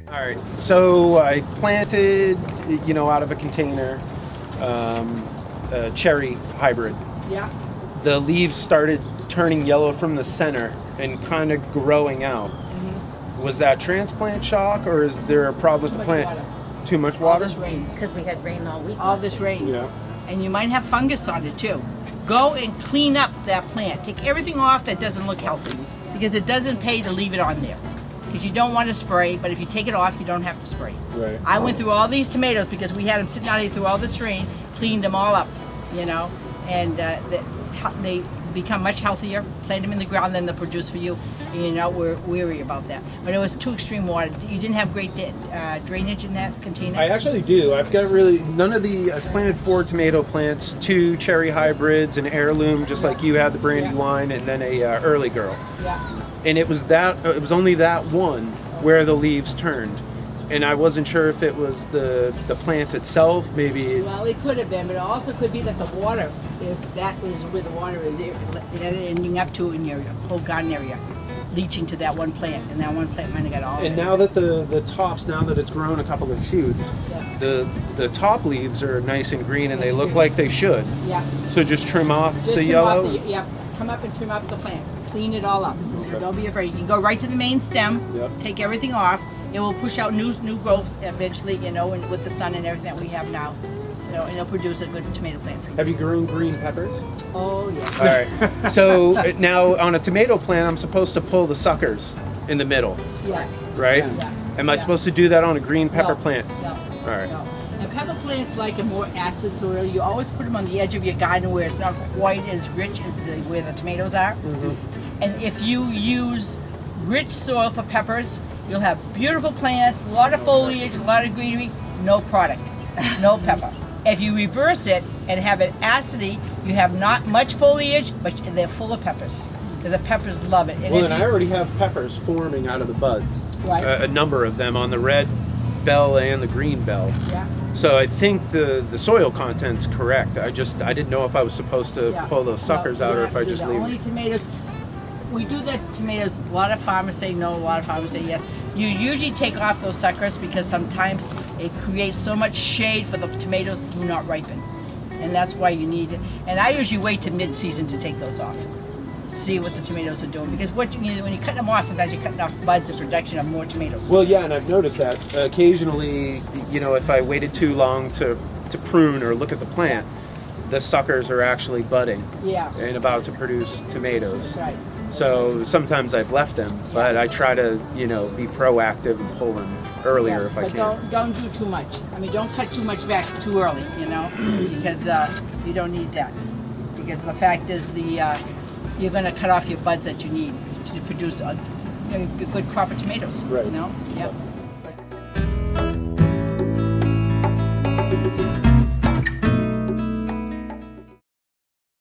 All right, so I planted, out of a container, a cherry hybrid. Yeah. The leaves started turning yellow from the center and kind of growing out. Was that transplant shock, or is there a problem with the plant? Water. Too much All water? this rain. Because we had rain all week. All this rain. Yeah. And you might have fungus on it too. Go and clean up that plant. Take everything off that doesn't look healthy, because it doesn't pay to leave it on there. Because you don't want to spray, but if you take it off, you don't have to spray. Right. I went through all these tomatoes because we had them sitting out here through all this rain, cleaned them all up, and they become much healthier. Plant them in the ground, then they'll produce for you. And you're not weary about that. But it was too extreme water. You didn't have great drainage in that container? I actually do. I've got I planted 4 tomato plants, 2 cherry hybrids, an heirloom, just like you had, the Brandywine, and then a early girl. Yeah. And it was only that one where the leaves turned. And I wasn't sure if it was the plant itself, maybe. Well, it could have been, but it also could be that the water is where the water is ending up to in your whole garden area, leaching to that one plant, and that one plant might have got all of it. And now that the tops, now that it's grown a couple of shoots, the top leaves are nice and green, and they look like they should. Yeah. So just trim off Just the trim yellow? off come up and trim off the plant. Clean it all up. Okay. Don't be afraid. You can go right to the main stem, take everything off. It will push out new growth eventually, and with the sun and everything that we have now. So, and it'll produce a good tomato plant for you. Have you grown green peppers? Oh, yes. All right. So now on a tomato plant, I'm supposed to pull the suckers in the middle, Yeah. right? Yeah. Am I supposed to do that on a green pepper No. plant? No. All right. No. And pepper plants like a more acid soil. You always put them on the edge of your garden where it's not quite as rich as where the tomatoes are. Mm-hmm. And if you use rich soil for peppers, you'll have beautiful plants, a lot of foliage, a lot of greenery, no product, no pepper. If you reverse it and have it acidy, you have not much foliage, but they're full of peppers, because the peppers love it. And Well, then I already have peppers forming out of the buds. Right. A number of them on the red bell and the green bell. Yeah. So I think the soil content's correct. I didn't know if I was supposed to pull those suckers out, or if I just leave Only tomatoes. We do that to tomatoes. A lot of farmers say no, a lot of farmers say yes. You usually take off those suckers because sometimes it creates so much shade for the tomatoes do not ripen. And that's why you need it. And I usually wait to mid-season to take those off. See what the tomatoes are doing. Because when you cut them off, sometimes you're cutting off buds of production of more tomatoes. Well, yeah, and I've noticed that occasionally, if I waited too long to prune or look at the plant, the suckers are actually budding and about to produce tomatoes. That's right. So sometimes I've left them, but I try to, be proactive and pull them earlier if I can. But don't do too much. I mean, don't cut too much back too early, because you don't need that. Because the fact is, you're going to cut off your buds that you need to produce a good crop of tomatoes. Right. Yep.